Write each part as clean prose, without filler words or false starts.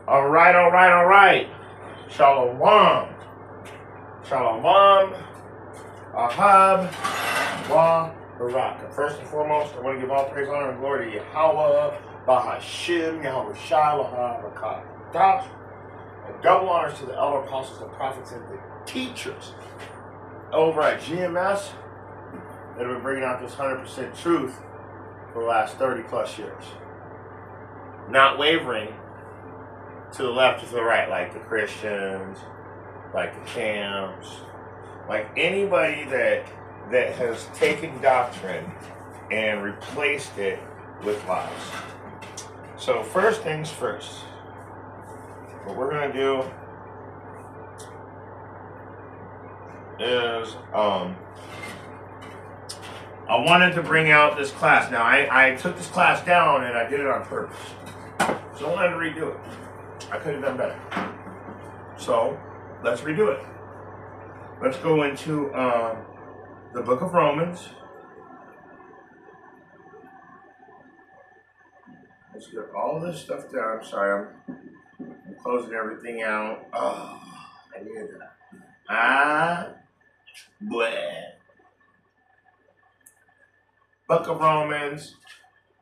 All right, all right, all right. Shalom. Shalom. Ahab. Wa Baraka. First and foremost, I want to give all praise, honor, and glory to Yahweh, Bahashim, Yahweh Shai, Barakah. And double honors to the elder apostles, the prophets, and the teachers over at GMS that have been bringing out this 100% truth for the last 30 plus years. Not wavering to the left or to the right, like the Christians, like the camps, like anybody that has taken doctrine and replaced it with lies. So first things first, what we're going to do is I wanted to bring out this class. Now I took this class down and I did it on purpose. So I wanted to redo it. I could have done better. So let's redo it. Let's go into the book of Romans. Let's get all this stuff down. Sorry, I'm closing everything out. Oh, I needed that. Bleh. Book of Romans,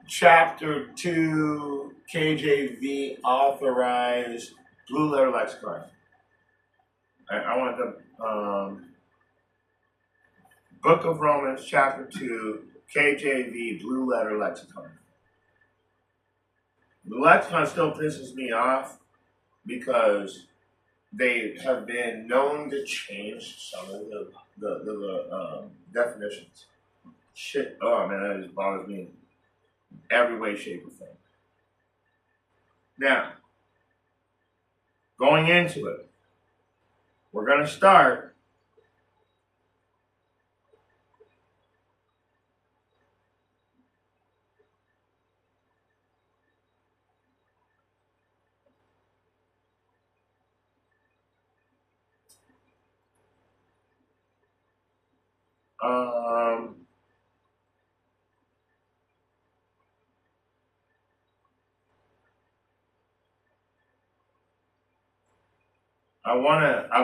chapter 2, KJV authorized, blue letter lexicon. I want the Book of Romans, chapter 2, KJV, blue letter lexicon. The lexicon still pisses me off because they have been known to change some of the definitions. Shit, oh man, that just bothers me in every way, shape, or form. Now, going into it, we're going to start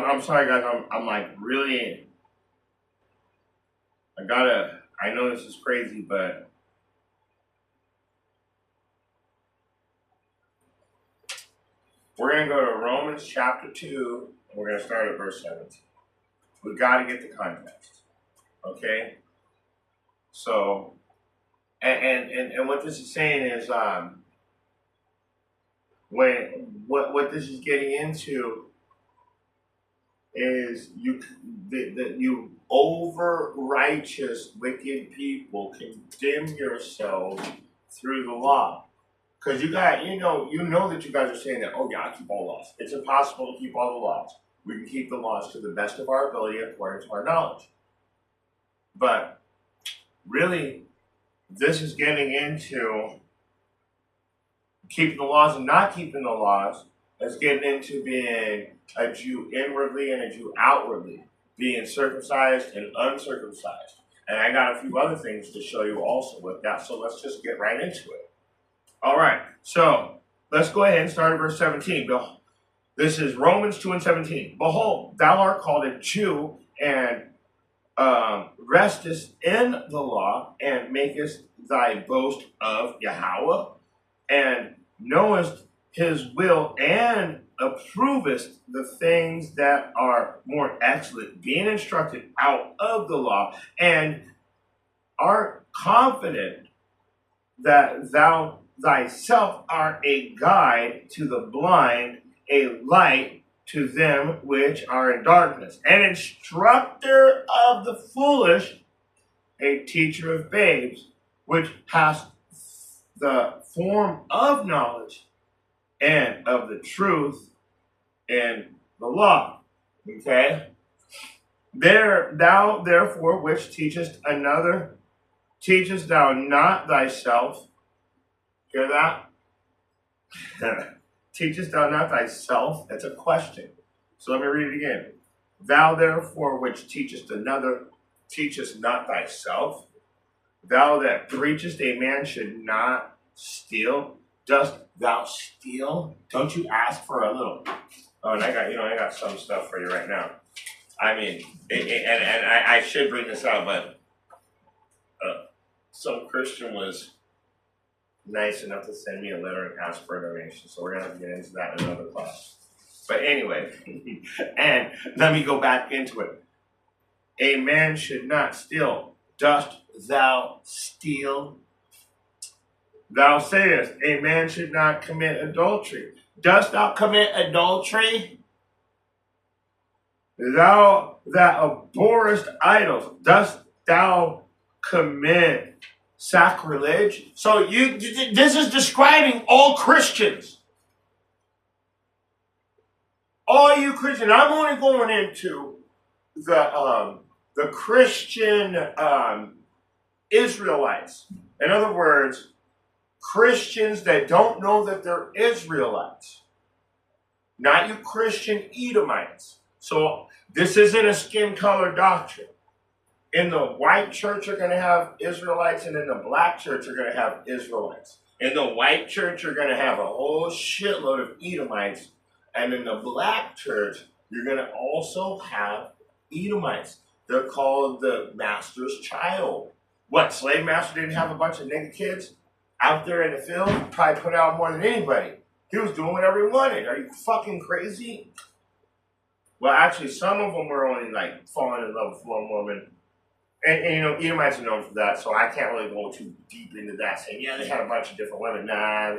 I'm sorry guys, I'm like really, I know this is crazy, but we're going to go to Romans chapter 2, and we're going to start at verse 17. We got to get the context, okay? So, and what this is saying is, what this is getting into is you over righteous wicked people condemn yourselves through the law, because you know that you guys are saying that, oh yeah, I keep all laws. It's impossible to keep all the laws. We can keep the laws to the best of our ability according to our knowledge, but really this is getting into keeping the laws and not keeping the laws. It's getting into being a Jew inwardly and a Jew outwardly, being circumcised and uncircumcised. And I got a few other things to show you also with that, so let's just get right into it. All right, so let's go ahead and start at verse 17. This is Romans 2 and 17. Behold, thou art called a Jew and restest in the law and makest thy boast of Yahweh and knowest his will and approvest the things that are more excellent, being instructed out of the law, and art confident that thou thyself art a guide to the blind, a light to them which are in darkness, an instructor of the foolish, a teacher of babes, which has the form of knowledge and of the truth in the law. Okay? Thou therefore which teachest another, teachest thou not thyself? Hear that? Teachest thou not thyself? That's a question. So let me read it again. Thou therefore which teachest another, teachest not thyself? Thou that preachest a man should not steal, Dost thou steal? Don't you ask for a little? Oh, and I got some stuff for you right now. I mean, I should bring this out, but some Christian was nice enough to send me a letter and ask for a donation. So we're gonna have to get into that in another class. But anyway, and let me go back into it. A man should not steal. Dost thou steal? Thou sayest, a man should not commit adultery. Dost thou commit adultery? Thou that abhorrest idols, dost thou commit sacrilege? So this is describing all Christians. All you Christians. I'm only going into the Christian Israelites. In other words, Christians that don't know that they're Israelites. Not you Christian Edomites. So this isn't a skin color doctrine. In the white church, you're going to have Israelites, and in the black church, you're going to have Israelites. In the white church, you're going to have a whole shitload of Edomites, and in the black church, you're going to also have Edomites. They're called the master's child. What, slave master didn't have a bunch of nigga kids out there in the field? Probably put out more than anybody. He was doing whatever he wanted. Are you fucking crazy? Well, actually, some of them were only like falling in love with one woman. And you know, Edomites are known for that, so I can't really go too deep into that, saying, yeah, they had a bunch of different women. Nah,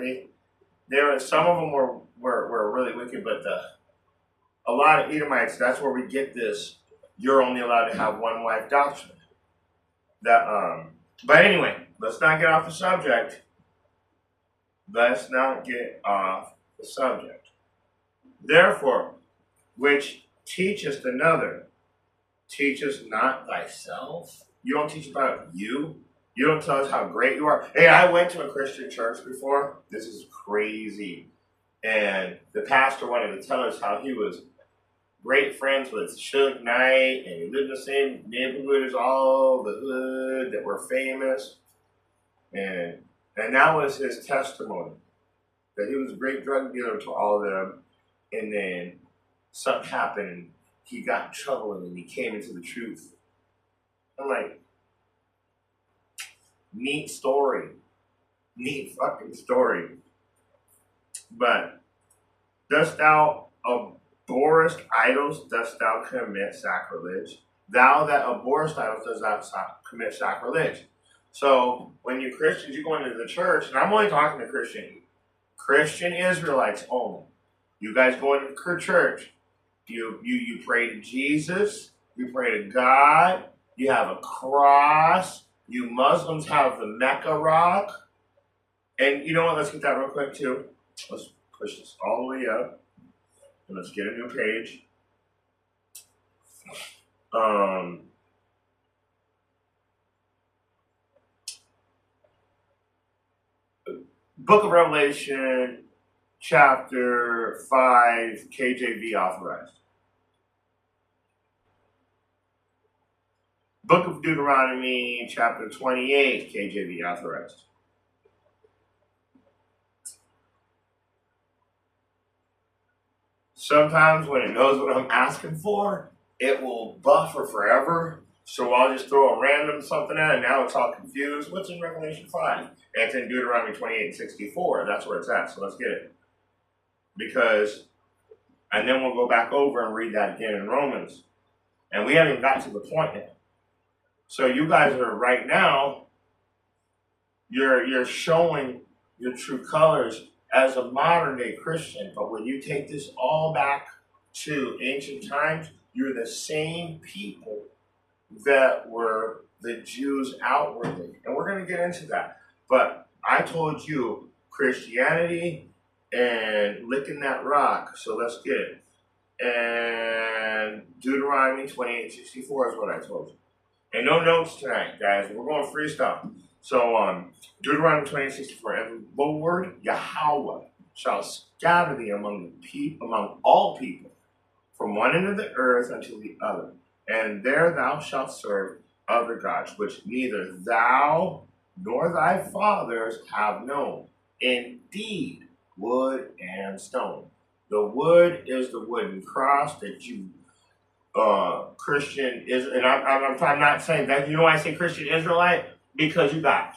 some of them were really wicked, but a lot of Edomites, that's where we get this, you're only allowed to have one wife doctrine. But anyway, let's not get off the subject. Let's not get off the subject. Therefore, which teachest another, teachest not thyself. You don't teach about you. You don't tell us how great you are. Hey, I went to a Christian church before. This is crazy. And the pastor wanted to tell us how he was great friends with Suge Knight, and he lived in the same neighborhood as all the hood that were famous. And that was his testimony, that he was a great drug dealer to all of them. And then something happened, and he got in trouble, and then he came into the truth. I'm like, neat story. Neat fucking story. But dost thou abhorrest idols, dost thou commit sacrilege? Thou that abhorrest idols, dost thou commit sacrilege? So when you Christians, you go into the church, and I'm only talking to Christian Israelites only. You guys go into church, you pray to Jesus, you pray to God, you have a cross, you Muslims have the Mecca rock. And you know what, let's get that real quick too. Let's push this all the way up, and let's get a new page. Book of Revelation, chapter 5, KJV authorized. Book of Deuteronomy, chapter 28, KJV authorized. Sometimes when it knows what I'm asking for, it will buffer forever. So I'll just throw a random something at it, and now it's all confused. What's in Revelation 5? And it's in Deuteronomy 28 and 64. That's where it's at, so let's get it. And then we'll go back over and read that again in Romans. And we haven't even got to the point yet. So you guys are right now, you're showing your true colors as a modern day Christian. But when you take this all back to ancient times, you're the same people that were the Jews outwardly. And we're going to get into that. But I told you Christianity and licking that rock. So let's get it. And Deuteronomy 28:64 is what I told you. And no notes tonight, guys. We're going freestyle. So Deuteronomy 28:64. And the Lord Yahweh shall scatter thee among all people, from one end of the earth unto the other. And there thou shalt serve other gods, which neither thou nor thy fathers have known. In indeed wood and stone. The wood is the wooden cross that you Christian is, and I'm not saying that. You know why I say Christian Israelite? Because you got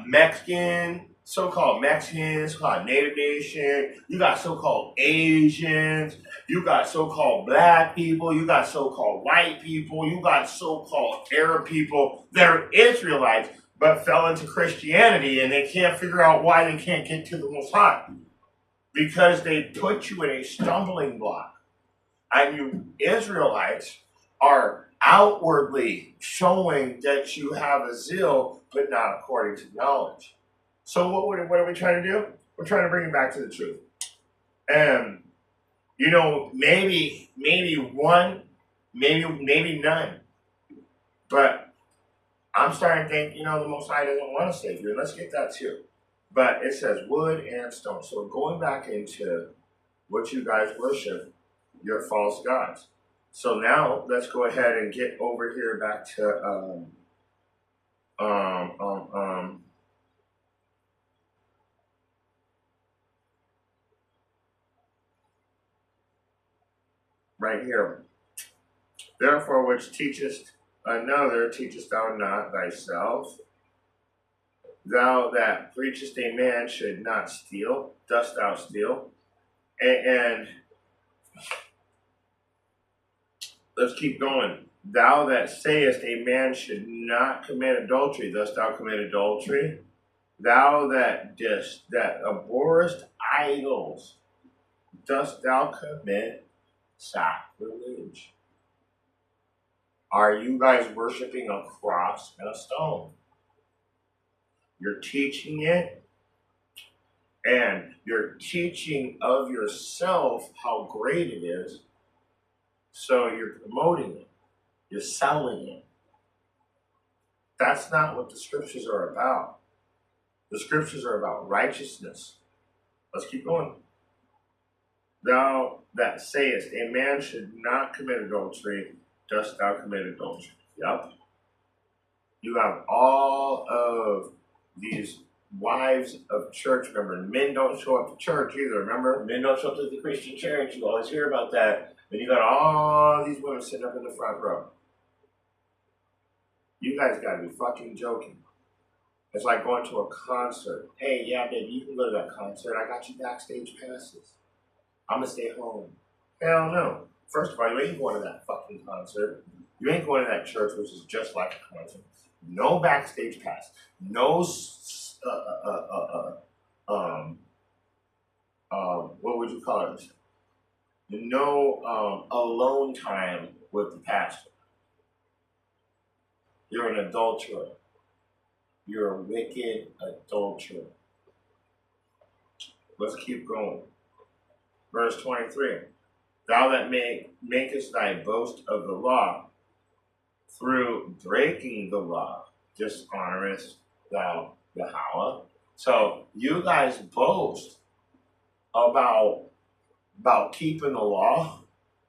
Mexican, so-called Mexicans, called Native Nation. You got so-called Asians. You got so-called black people. You got so-called white people. You got so-called Arab people that are Israelites but fell into Christianity, and they can't figure out why they can't get to the Most High because they put you in a stumbling block. And you Israelites are outwardly showing that you have a zeal, but not according to knowledge. So what are we trying to do? We're trying to bring it back to the truth. And, maybe one, maybe none. But I'm starting to think, the Most High doesn't want to save you. And let's get that too. But it says wood and stone. So going back into what you guys worship, your false gods. So now let's go ahead and get over here back to right here. Therefore, which teachest another, teachest thou not thyself? Thou that preachest a man should not steal, dost thou steal? And let's keep going. Thou that sayest a man should not commit adultery, dost thou commit adultery? Thou that abhorrest idols, dost thou commit sacrilege? Are you guys worshiping a cross and a stone? You're teaching it, and you're teaching of yourself how great it is. So you're promoting it. You're selling it. That's not what the scriptures are about. The scriptures are about righteousness. Let's keep going. Thou that sayest a man should not commit adultery, dost thou commit adultery? Yep. You have all of these wives of church members. Men don't show up to church either, remember? Men don't show up to the Christian church. You always hear about that. And you got all these women sitting up in the front row. You guys gotta be fucking joking. It's like going to a concert. Hey, yeah, baby, you can go to that concert. I got you backstage passes. I'm gonna stay home. Hell no. First of all, you ain't going to that fucking concert. You ain't going to that church, which is just like a concert. No backstage pass. No, what would you call it? No alone time with the pastor. You're an adulterer. You're a wicked adulterer. Let's keep going. Verse 23. Thou that makest thy boast of the law, through breaking the law, dishonorest thou Yahweh. So you guys boast about keeping the law,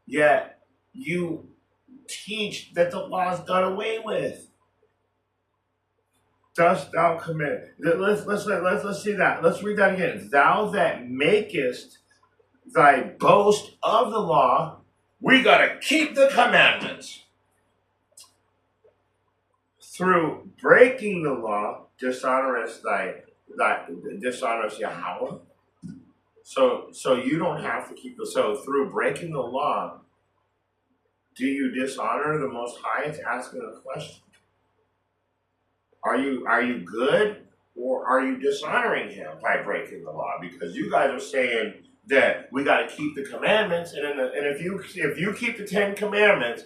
yet you teach that the law is done away with. Dost thou commit? Let's see that. Let's read that again. Thou that makest thy boast of the law, we gotta keep the commandments. Through breaking the law, dishonorest dishonors Yahweh. So you don't have to keep it. So through breaking the law, do you dishonor the Most High? It's asking a question. Are you good, or are you dishonoring Him by breaking the law? Because you guys are saying that we got to keep the commandments, and if you keep the 10 Commandments,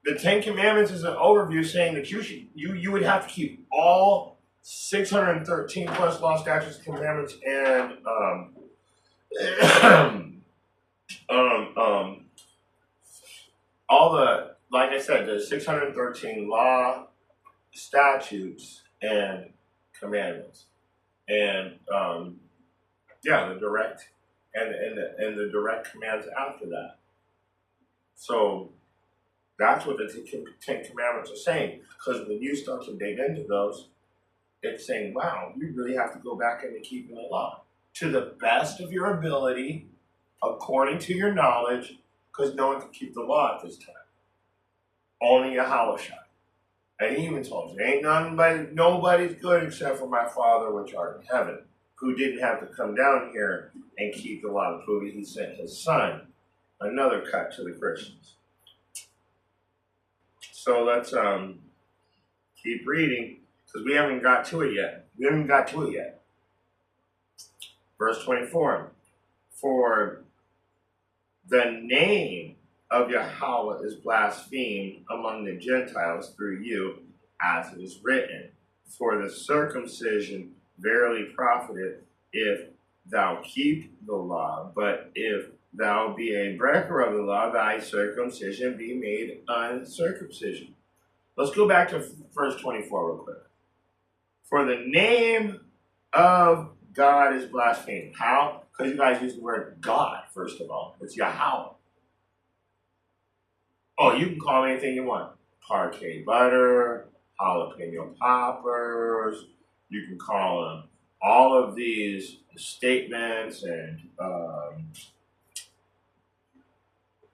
the 10 Commandments is an overview saying that you would have to keep all 613 plus law, statutes, commandments, and all the, like I said, the 613 law, statutes, and commandments, and the direct and the direct commands after that. So that's what the 10 Commandments are saying. Because when you start to dig into those, it's saying, wow, you really have to go back into keeping the law to the best of your ability, according to your knowledge, because no one can keep the law at this time. Only Yahweh shall. And he even told you, ain't nobody's good except for my Father which art in heaven, who didn't have to come down here and keep the law to prove it. He sent his son. Another cut to the Christians. So let's keep reading, because we haven't got to it yet. Verse 24. For the name of Yahweh is blasphemed among the Gentiles through you, as it is written, for the circumcision verily profiteth if thou keep the law, but if thou be a breaker of the law, thy circumcision be made uncircumcision. Let's go back to verse 24 real quick. For the name of God is blasphemed. How? Because you guys use the word God, first of all. It's Yahweh. Oh, you can call it anything you want. Parquet butter, jalapeno poppers. You can call them all of these statements and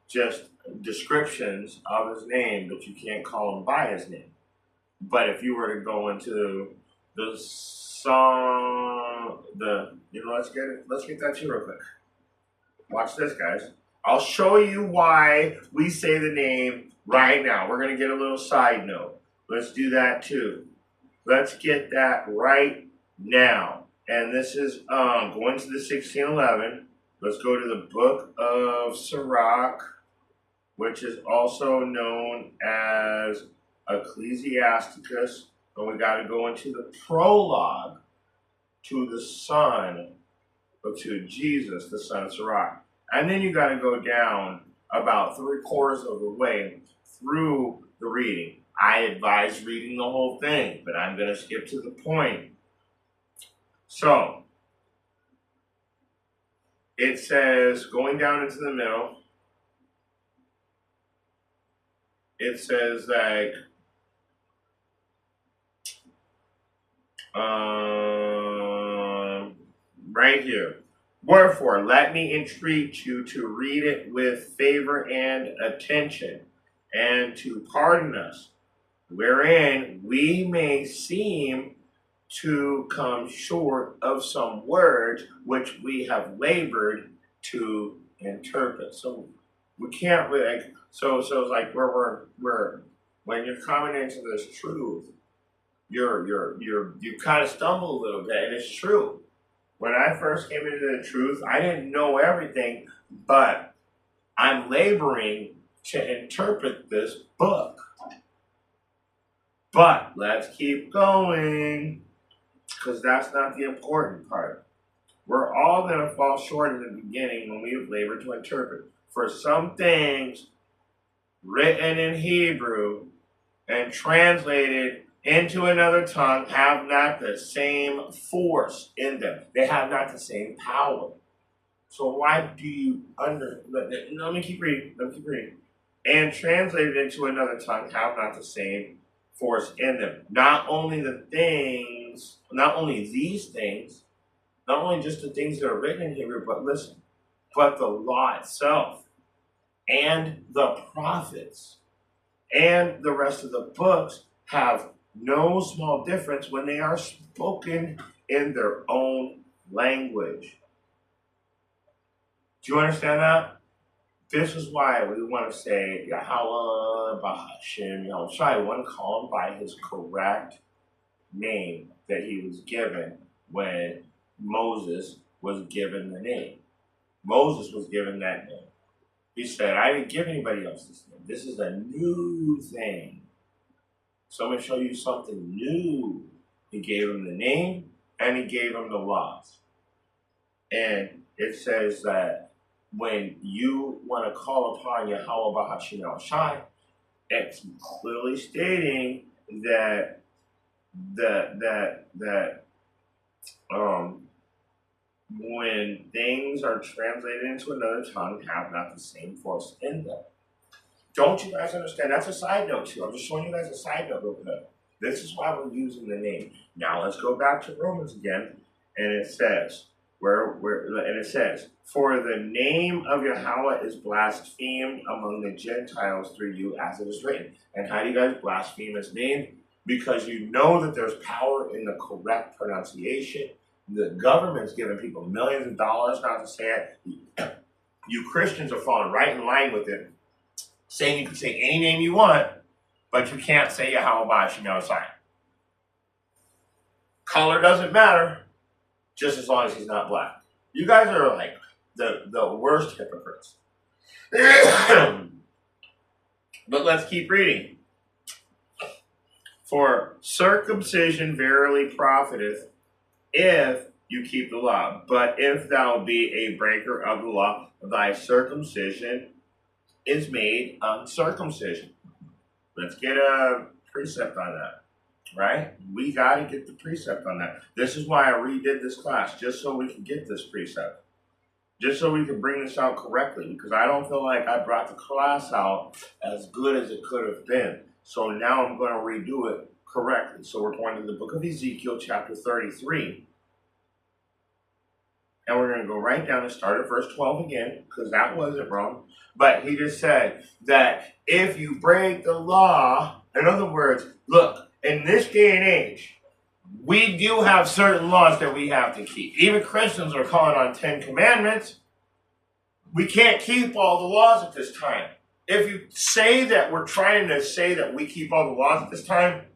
just descriptions of his name, but you can't call him by his name. But if you were to go into the song, let's get that to you real quick. Watch this, guys. I'll show you why we say the name right now. We're going to get a little side note. Let's do that too. Let's get that right now. And this is going to the 1611. Let's go to the book of Sirach, which is also known as Ecclesiasticus. And we got to go into the prologue to the son, or to Jesus, the son of Sirach. And then you got to go down about 3/4 of the way through the reading. I advise reading the whole thing, but I'm going to skip to the point. So, it says, going down into the middle, it says like, right here. Wherefore, let me entreat you to read it with favor and attention, and to pardon us, wherein we may seem to come short of some words which we have labored to interpret. So we can't really. So it's like we're when you're coming into this truth, you kind of stumble a little bit, and it's true. When I first came into the truth, I didn't know everything, but I'm laboring to interpret this book. But let's keep going, because that's not the important part. We're all going to fall short in the beginning when we have labored to interpret. For some things written in Hebrew and translated into another tongue have not the same force in them. They have not the same power. So why do you let me keep reading. And translated into another tongue have not the same force in them. Not only these things, not only just the things that are written in Hebrew, but listen, but the law itself and the prophets and the rest of the books have no small difference when they are spoken in their own language. Do you understand that? This is why we want to say Yahweh, Bahashim, Yahushua. We want to call him by his correct name that he was given when Moses was given the name. Moses was given that name. He said, I didn't give anybody else this name. This is a new thing. So I'm going to show you something new. He gave him the name and he gave him the laws. And it says that when you want to call upon Yahweh Bahashim Yahushai, it's clearly stating that when things are translated into another tongue, have not the same force in them. Don't you guys understand? That's a side note too. I'm just showing you guys a side note real quick. This is why we're using the name. Now let's go back to Romans again, and it says, for the name of Yahweh is blasphemed among the Gentiles through you, as it is written. And how do you guys blaspheme his name? Because you know that there's power in the correct pronunciation. The government's giving people millions of dollars not to say it. You Christians are falling right in line with it, saying you can say any name you want, but you can't say Yahweh Ba'ashem Yahweh. Color doesn't matter, just as long as he's not black. You guys are like the worst hypocrites. But let's keep reading. For circumcision verily profiteth if you keep the law. But if thou be a breaker of the law, thy circumcision is made uncircumcision. Let's get a precept on that, right? We got to get the precept on that. This is why I redid this class, just so we can get this precept. Just so we can bring this out correctly, because I don't feel like I brought the class out as good as it could have been. So now I'm going to redo it correctly. So we're going to the book of Ezekiel, chapter 33. And we're going to go right down and start at verse 12 again, because that wasn't wrong. But he just said that if you break the law, in other words, look, in this day and age, we do have certain laws that we have to keep. Even Christians are calling on 10 commandments. We can't keep all the laws at this time. If you say that we're trying to say that we keep all the laws at this time,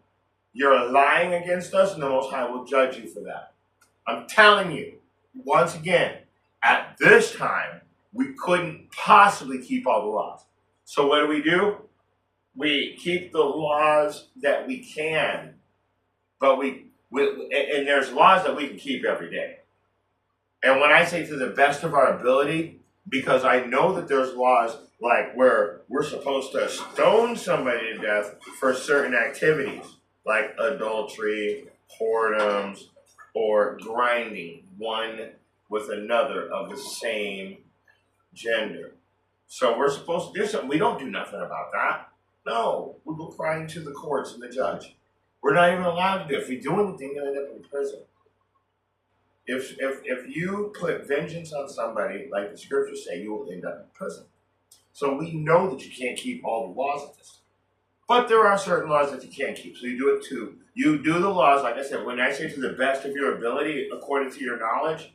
you're lying against us, and the Most High will judge you for that. I'm telling you, once again, at this time, we couldn't possibly keep all the laws. So what do? We keep the laws that we can, but and there's laws that we can keep every day. And when I say to the best of our ability, because I know that there's laws like where we're supposed to stone somebody to death for certain activities, like adultery, whoredoms, or grinding one with another of the same gender. So we're supposed to do something. We don't do nothing about that. No, we go crying to the courts and the judge. We're not even allowed to do it. If we do anything, you'll end up in prison. If you put vengeance on somebody, like the scriptures say, you will end up in prison. So we know that you can't keep all the laws of this. But there are certain laws that you can't keep. So you do it too. You do the laws, like I said, when I say to the best of your ability, according to your knowledge,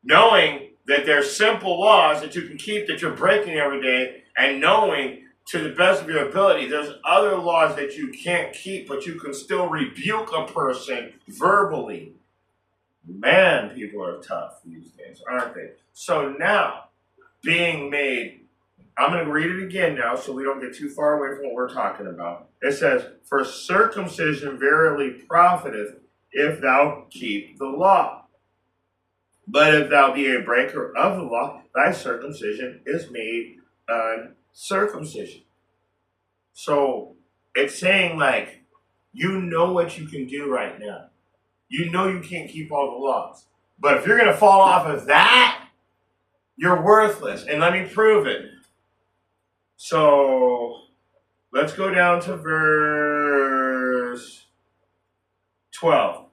knowing that there's simple laws that you can keep that you're breaking every day, and knowing to the best of your ability, there's other laws that you can't keep, but you can still rebuke a person verbally. Man, people are tough these days, aren't they? So now, being made, I'm going to read it again now so we don't get too far away from what we're talking about. It says, for circumcision verily profiteth if thou keep the law. But if thou be a breaker of the law, thy circumcision is made uncircumcision. So it's saying like, you know what you can do right now. You know you can't keep all the laws. But if you're going to fall off of that, you're worthless. And let me prove it. So let's go down to verse 12.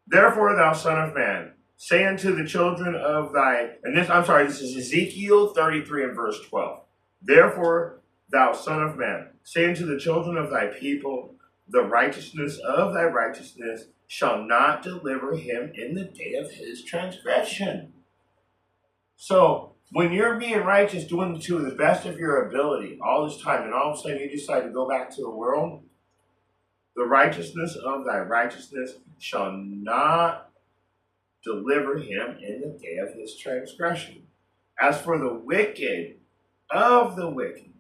Therefore, thou son of man, say unto the children of thy, this is Ezekiel 33 and verse 12. Therefore, thou son of man, say unto the children of thy people, the righteousness of thy righteousness shall not deliver him in the day of his transgression. So, when you're being righteous, doing to the best of your ability all this time, and all of a sudden you decide to go back to the world, the righteousness of thy righteousness shall not deliver him in the day of his transgression. As for the wicked of the wicked,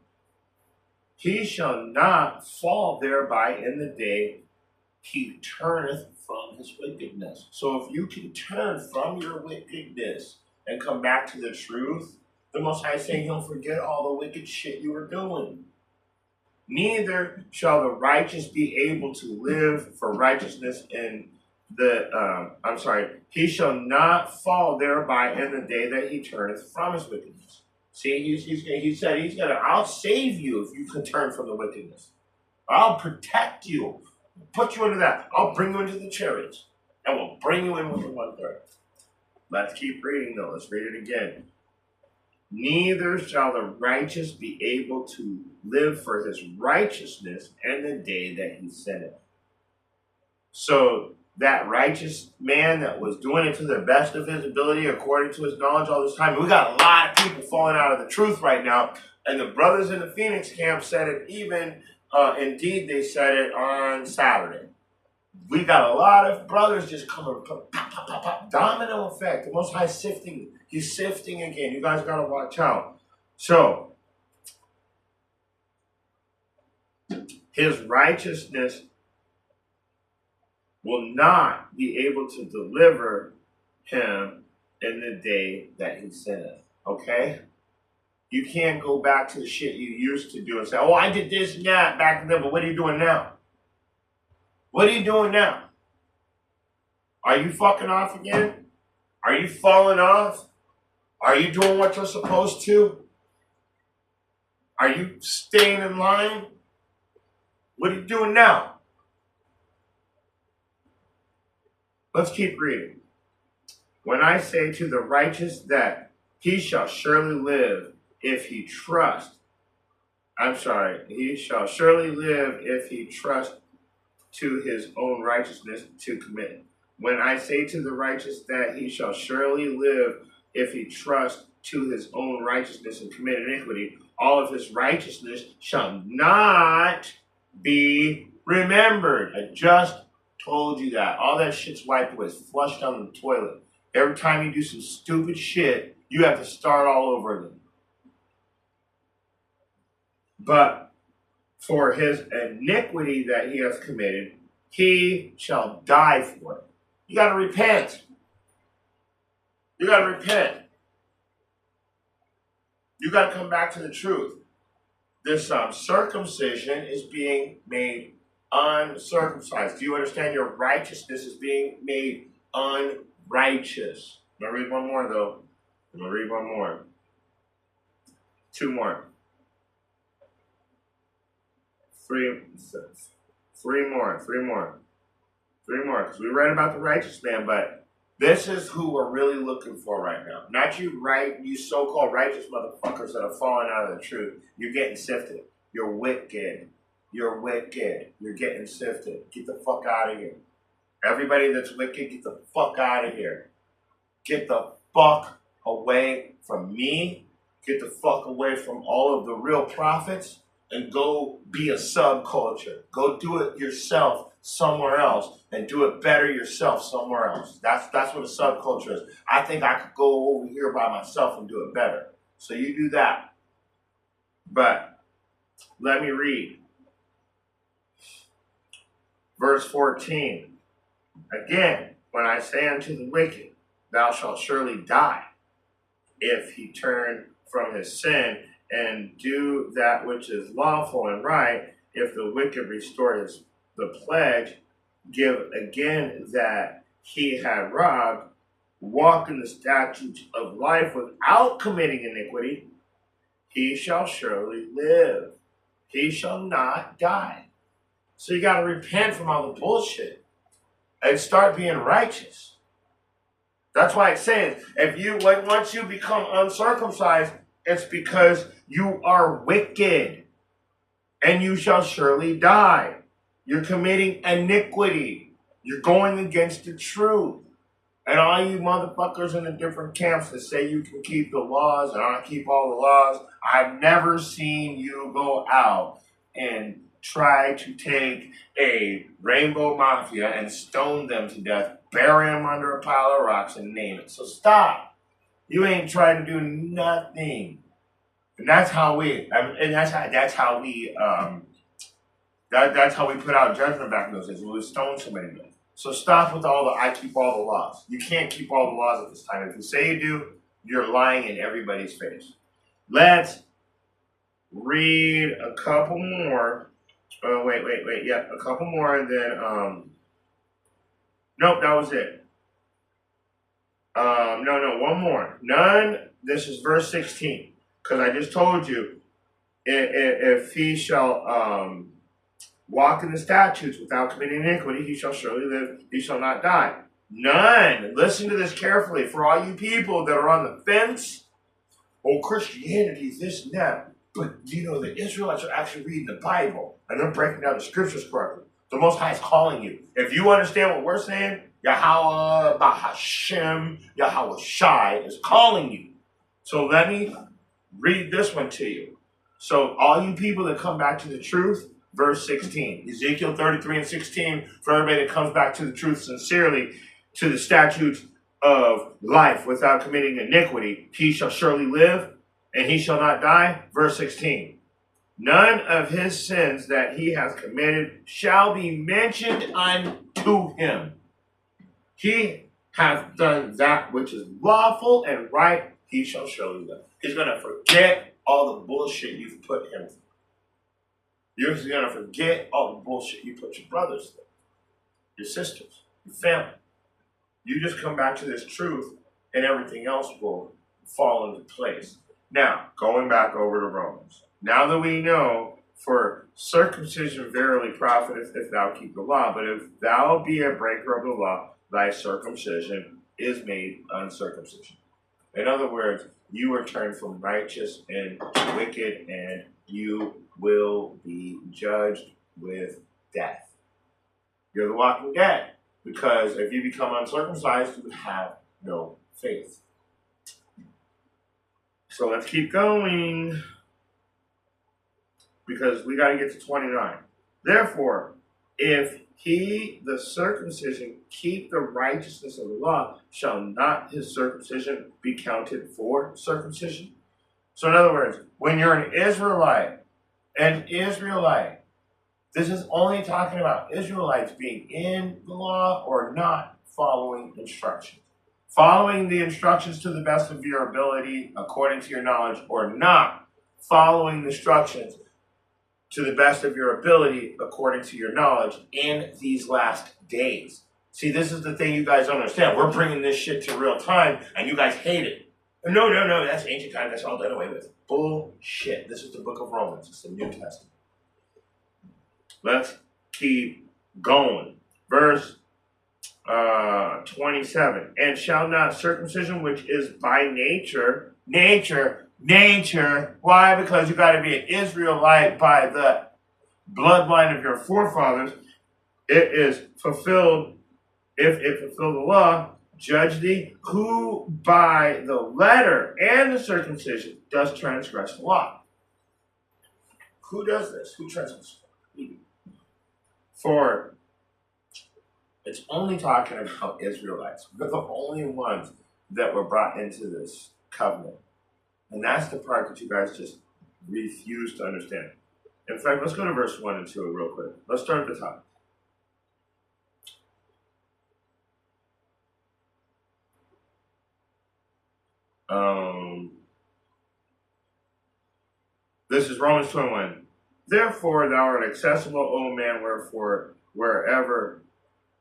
he shall not fall thereby in the day he turneth from his wickedness. So if you can turn from your wickedness and come back to the truth, the Most High is saying he'll forget all the wicked shit you were doing. Neither shall the righteous be able to live for righteousness in he shall not fall thereby in the day that he turneth from his wickedness. See, he said I'll save you if you can turn from the wickedness. I'll protect you. Put you into that. I'll bring you into the chariots. And we'll bring you in with the 1/3. Let's keep reading though. Let's read it again. Neither shall the righteous be able to live for his righteousness in the day that he sinneth. So that righteous man that was doing it to the best of his ability according to his knowledge all this time. We got a lot of people falling out of the truth right now. And the brothers in the Phoenix camp said it even, indeed they said it on Saturday. We got a lot of brothers just coming, pop, pop, pop, pop, domino effect. The Most High sifting. He's sifting again. You guys got to watch out. So, his righteousness will not be able to deliver him in the day that he sinneth. Okay? You can't go back to the shit you used to do and say, oh, I did this and that back then, but what are you doing now? What are you doing now? Are you fucking off again? Are you falling off? Are you doing what you're supposed to? Are you staying in line? What are you doing now? Let's keep reading. When I say to the righteous that he shall surely live if he trust. He shall surely live if he trust to his own righteousness to commit. When I say to the righteous that he shall surely live if he trust to his own righteousness and commit iniquity, all of his righteousness shall not be remembered. I just told you that. All that shit's wiped away. It's flushed down the toilet. Every time you do some stupid shit, you have to start all over again. But for his iniquity that he has committed, he shall die for it. You got to repent. You got to repent. You got to come back to the truth. This circumcision is being made uncircumcised. Do you understand? Your righteousness is being made unrighteous. I'm going to read one more, though. I'm going to read one more. Two more. Three more, because we read about the righteous man, but this is who we're really looking for right now. Not you so-called righteous motherfuckers that are falling out of the truth. You're getting sifted. You're wicked. You're wicked. You're getting sifted. Get the fuck out of here. Everybody that's wicked, get the fuck out of here. Get the fuck away from me. Get the fuck away from all of the real prophets. And go be a subculture. Go do it yourself somewhere else and do it better yourself somewhere else. That's what a subculture is. I think I could go over here by myself and do it better. So you do that. But let me read. Verse 14. Again, when I say unto the wicked, thou shalt surely die, if he turn from his sin and do that which is lawful and right, if the wicked restore the pledge, give again that he had robbed, walk in the statutes of life without committing iniquity, he shall surely live. He shall not die. So you got to repent from all the bullshit and start being righteous. That's why it says, once you become uncircumcised, it's because you are wicked, and you shall surely die. You're committing iniquity. You're going against the truth. And all you motherfuckers in the different camps that say you can keep the laws and I keep all the laws, I've never seen you go out and try to take a rainbow mafia and stone them to death, bury them under a pile of rocks and name it. So stop. You ain't trying to do nothing. And that's how we put out judgment back in those days. We would stone somebody to death. So stop with I keep all the laws. You can't keep all the laws at this time. If you say you do, you're lying in everybody's face. Let's read a couple more. Wait. Yeah, a couple more and then, nope, that was it. No, one more. None, this is verse 16. Because I just told you, if he shall walk in the statutes without committing iniquity, he shall surely live, he shall not die. None. Listen to this carefully for all you people that are on the fence. Oh, Christianity is this and that. But you know, the Israelites are actually reading the Bible and they're breaking down the scriptures correctly. The Most High is calling you. If you understand what we're saying, Yahweh Bahashem, Yahweh Shai is calling you. So let me read this one to you. So all you people that come back to the truth, verse 16, Ezekiel 33 and 16, for everybody that comes back to the truth sincerely, to the statutes of life without committing iniquity, he shall surely live and he shall not die. Verse 16, none of his sins that he has committed shall be mentioned unto him. He hath done that which is lawful and right, he shall surely live. He's going to forget all the bullshit you've put him through. You're going to forget all the bullshit you put your brothers through, your sisters, your family. You just come back to this truth and everything else will fall into place. Now, going back over to Romans. Now that we know, for circumcision verily profiteth if thou keep the law, but if thou be a breaker of the law, thy circumcision is made uncircumcision. In other words, you are turned from righteous and wicked, and you will be judged with death. You're the walking dead, because if you become uncircumcised, you have no faith. So let's keep going, because we got to get to 29. Therefore, if he, the circumcision, keep the righteousness of the law, shall not his circumcision be counted for circumcision? So in other words, when you're an Israelite, this is only talking about Israelites being in the law or not following instructions. Following the instructions to the best of your ability, according to your knowledge, or not following the instructions to the best of your ability, according to your knowledge, in these last days. See, this is the thing you guys don't understand. We're bringing this shit to real time, and you guys hate it. No, that's ancient time. That's all done away with. Bullshit. This is the book of Romans. It's the New Testament. Let's keep going. Verse 27. And shall not circumcision, which is by nature. Why? Because you got to be an Israelite by the bloodline of your forefathers. It is fulfilled, if it fulfill the law, judge thee, who by the letter and the circumcision does transgress the law. Who does this? Who transgresses? For it's only talking about Israelites. We're the only ones that were brought into this covenant. And that's the part that you guys just refuse to understand. In fact, let's go to verse 1 and 2 real quick. Let's start at the top. This is Romans 21. Therefore thou art accessible, O man, wherefore wherever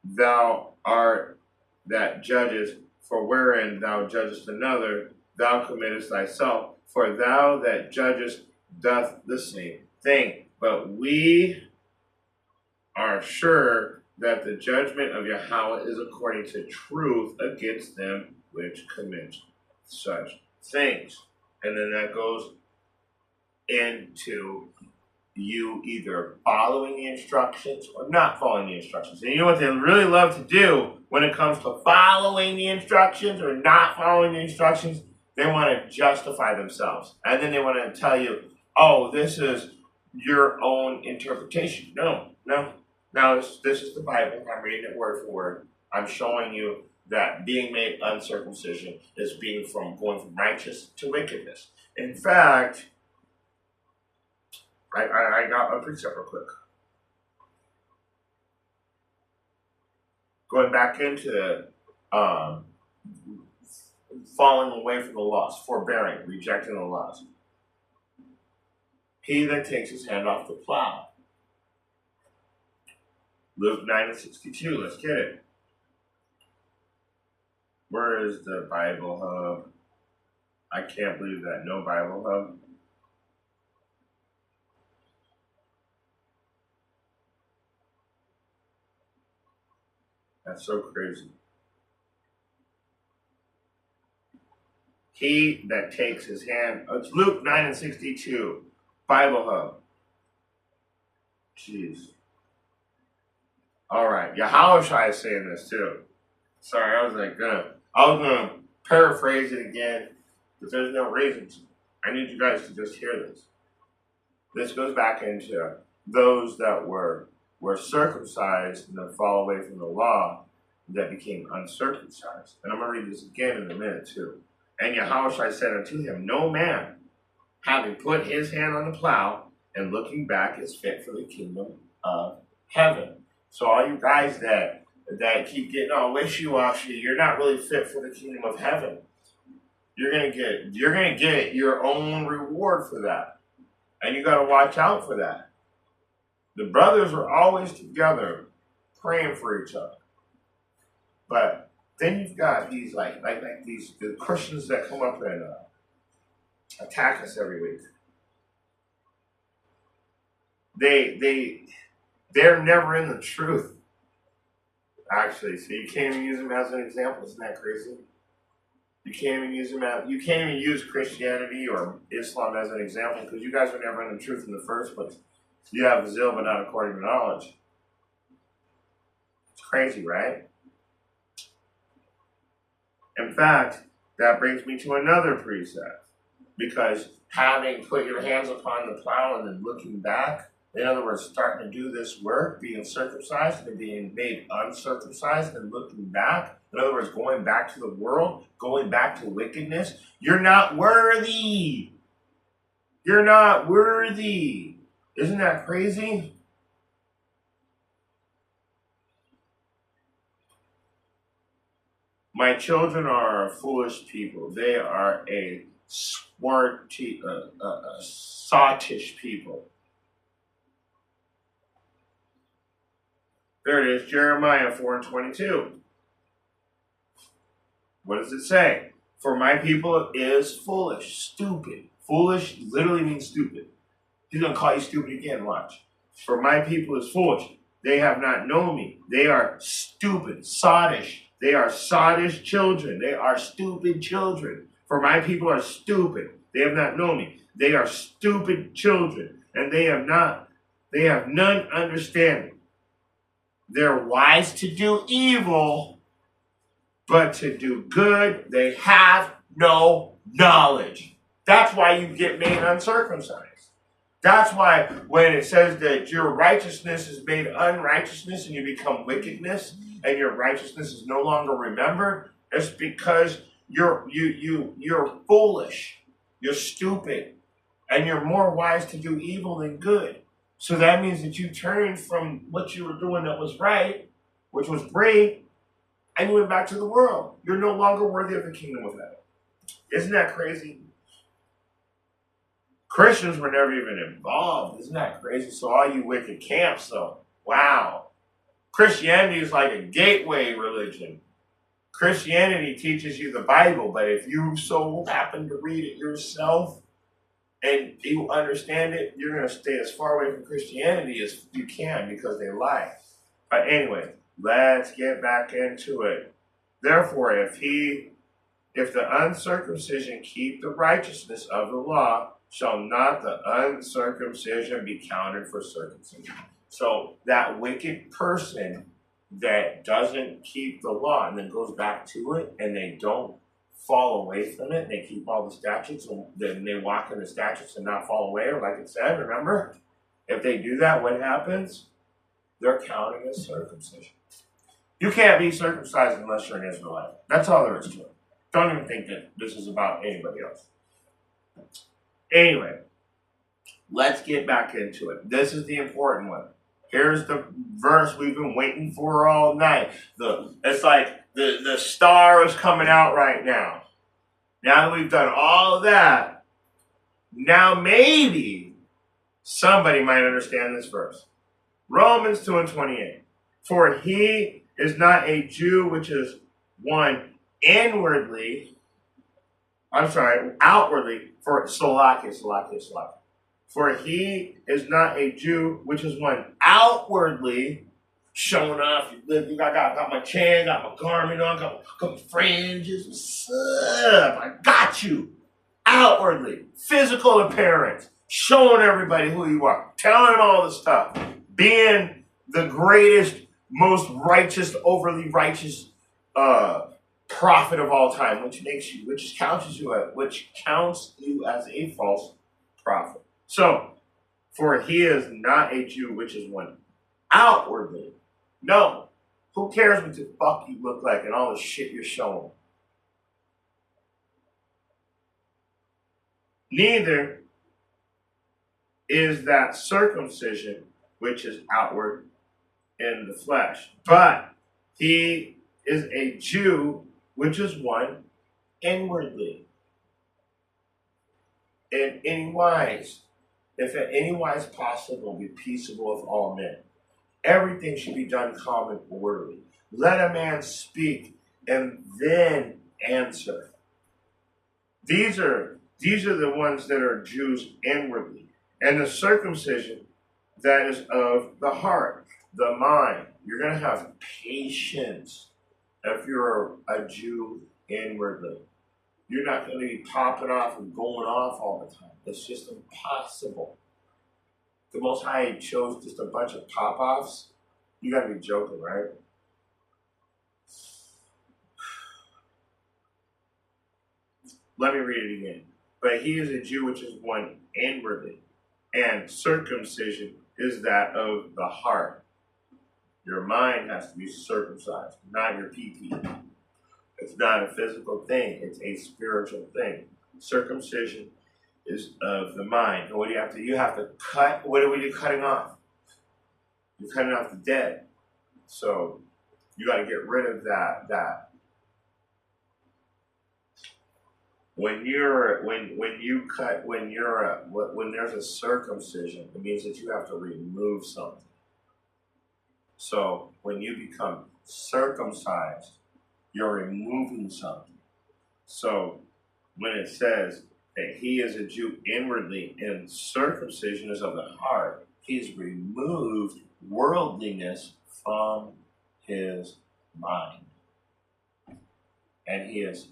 thou art that judgest, for wherein thou judgest another, thou committest thyself, for thou that judgest doth the same thing. But we are sure that the judgment of Yahweh is according to truth against them which commit such things. And then that goes into you either following the instructions or not following the instructions. And you know what they really love to do when it comes to following the instructions or not following the instructions? They want to justify themselves. And then they want to tell you, oh, this is your own interpretation. No. Now, this is the Bible. I'm reading it word for word. I'm showing you that being made uncircumcision is going from righteous to wickedness. In fact, I got a precept real quick. Going back into falling away from the laws, forbearing, rejecting the laws. He that takes his hand off the plow. Luke 9:62, let's get it. Where is the Bible Hub? I can't believe that. No Bible Hub. That's so crazy. He that takes his hand, it's Luke 9:62, Bible Hub. Jeez. All right, Yahushua is saying this too. Sorry, I was gonna paraphrase it again, but there's no reason to. I need you guys to just hear this. This goes back into those that were circumcised and then fall away from the law that became uncircumcised. And I'm going to read this again in a minute too. And Yahushua said unto him, no man, having put his hand on the plow and looking back, is fit for the kingdom of heaven. So all you guys that keep getting all wishy-washy, you're not really fit for the kingdom of heaven. You're gonna get your own reward for that. And you gotta watch out for that. The brothers are always together praying for each other. But then you've got these the Christians that come up and attack us every week. They're never in the truth. Actually, so you can't even use them as an example. Isn't that crazy? You can't even use Christianity or Islam as an example because you guys were never in the truth in the first place. You have zeal, but not according to knowledge. It's crazy, right? In fact, that brings me to another precept. Because having put your hands upon the plow and then looking back, in other words, starting to do this work, being circumcised and being made uncircumcised and looking back, in other words, going back to the world, going back to wickedness, you're not worthy. You're not worthy. Isn't that crazy? My children are a foolish people. They are a sottish people. There it is, Jeremiah 4:22. What does it say? For my people is foolish, stupid. Foolish literally means stupid. He's going to call you stupid again, watch. For my people is foolish. They have not known me. They are stupid, sottish. They are sottish children. They are stupid children. For my people are stupid. They have not known me. They are stupid children. And they have none understanding. They're wise to do evil, but to do good, they have no knowledge. That's why you get made uncircumcised. That's why when it says that your righteousness is made unrighteousness and you become wickedness and your righteousness is no longer remembered, it's because you're foolish, you're stupid, and you're more wise to do evil than good. So that means that you turned from what you were doing that was right, which was great, and you went back to the world. You're no longer worthy of the kingdom of heaven. Isn't that crazy? Christians were never even involved. Isn't that crazy? So all you wicked camps, though, wow. Christianity is like a gateway religion. Christianity teaches you the Bible, but if you so happen to read it yourself and you understand it, you're going to stay as far away from Christianity as you can because they lie. But anyway, let's get back into it. Therefore, if the uncircumcision keep the righteousness of the law, shall not the uncircumcision be counted for circumcision? So that wicked person that doesn't keep the law and then goes back to it and they don't fall away from it, they keep all the statutes and then they walk in the statutes and not fall away, or like it said, remember? If they do that, what happens? They're counting as circumcision. You can't be circumcised unless you're an Israelite. That's all there is to it. Don't even think that this is about anybody else. Anyway, let's get back into it. This is the important one. Here's the verse we've been waiting for all night. It's like the star is coming out right now. Now that we've done all of that, now maybe somebody might understand this verse. Romans 2:28. For he is not a Jew which is one outwardly, for Salakia. For he is not a Jew which is one outwardly, showing off. Got my chain, got my garment on, got my fringes. What's up? I got you. Outwardly, physical appearance, showing everybody who you are, telling them all the stuff, being the greatest, most righteous, overly righteous prophet of all time, which counts you as a false prophet. So, for he is not a Jew, which is one outwardly. No. Who cares what the fuck you look like and all the shit you're showing? Neither is that circumcision, which is outward in the flesh. But he is a Jew, which is one inwardly. In any wise, if in any wise possible, be peaceable with all men. Everything should be done calm and orderly. Let a man speak and then answer. These are the ones that are Jews inwardly. And the circumcision that is of the heart, the mind. You're going to have patience if you're a Jew inwardly. You're not going to be popping off and going off all the time. It's just impossible. The Most High chose just a bunch of pop-offs. You got to be joking, right? Let me read it again. But he is a Jew which is one inwardly, and circumcision is that of the heart. Your mind has to be circumcised, not your pee-pee. It's not a physical thing, it's a spiritual thing. Circumcision is of the mind. And what do you have to do? You have to cut. What are you cutting off? You're cutting off the dead. So you got to get rid of that. When there's a circumcision, it means that you have to remove something. So when you become circumcised, you're removing something. So when it says that he is a Jew inwardly and circumcision is of the heart, he's removed worldliness from his mind. And he has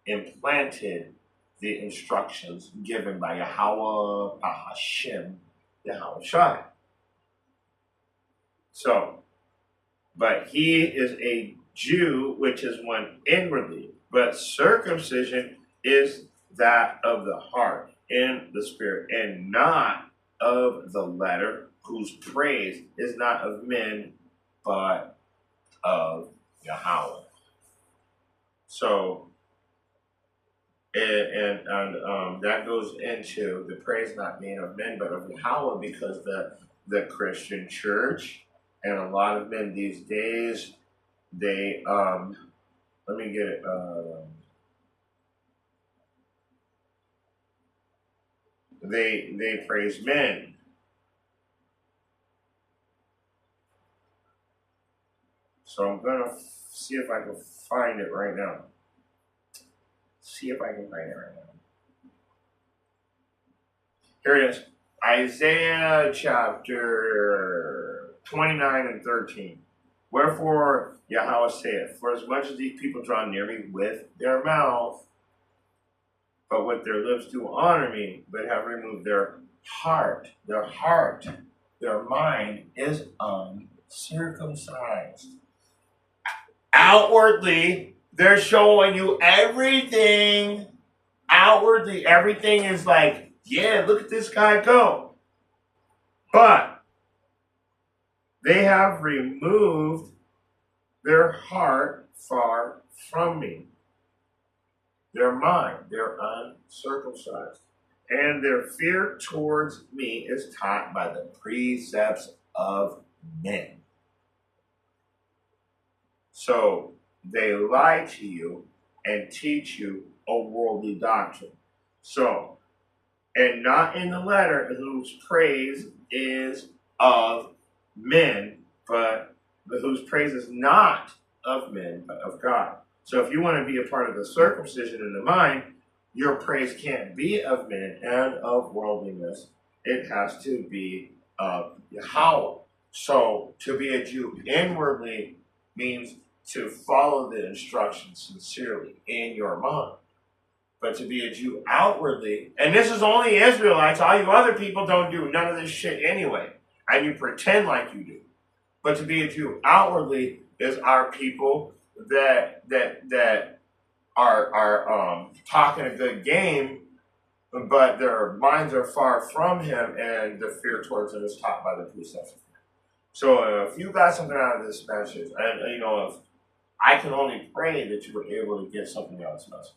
implanted the instructions given by Yahweh Hashem, Yahweh Shai. So, but he is a Jew, which is one inwardly, but circumcision is that of the heart, in the spirit, and not of the letter, whose praise is not of men, but of Yahweh. So, and that goes into the praise not being of men, but of Yahweh, because the Christian church and a lot of men these days, they let me get it. They praise men. So I'm gonna see if I can find it right now. Here it is. Isaiah chapter 29 and 13. Wherefore Yahweh saith, for as much as these people draw near me with their mouth, but with their lips do honor me, but have removed their heart, their mind is uncircumcised. Outwardly, they're showing you everything. Outwardly, everything is like, yeah, look at this guy go. But they have removed their heart far from me. Their mind, they're uncircumcised. And their fear towards me is taught by the precepts of men. So they lie to you and teach you a worldly doctrine. So, and not in the letter, whose praise is of men, but whose praise is not of men, but of God. So if you want to be a part of the circumcision in the mind, your praise can't be of men and of worldliness. It has to be of Yahweh. So to be a Jew inwardly means to follow the instructions sincerely in your mind. But to be a Jew outwardly, and this is only Israelites, all you other people don't do none of this shit anyway. And you pretend like you do. But to be a Jew outwardly is our people that are talking a good game, but their minds are far from him, and the fear towards him is taught by the precepts. So if you got something out of this message, and if I can only pray that you were able to get something out of this message.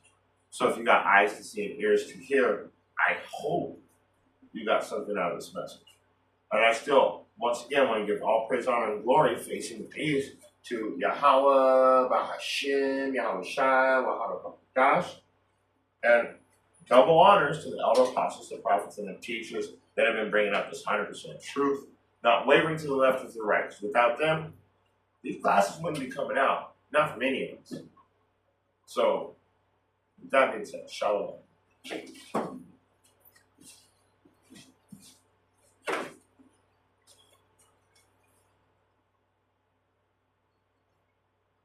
So if you got eyes to see and ears to hear, I hope you got something out of this message. And I still, once again, want to give all praise, honor, and glory, facing the peace to Yahweh, Bahashim, Yahweh Shai, Wahada Gosh, and double honors to the elder apostles, the prophets, and the teachers that have been bringing up this 100% truth, not wavering to the left or to the right. Because without them, these classes wouldn't be coming out, not from any of us. So, with that being said, shalom.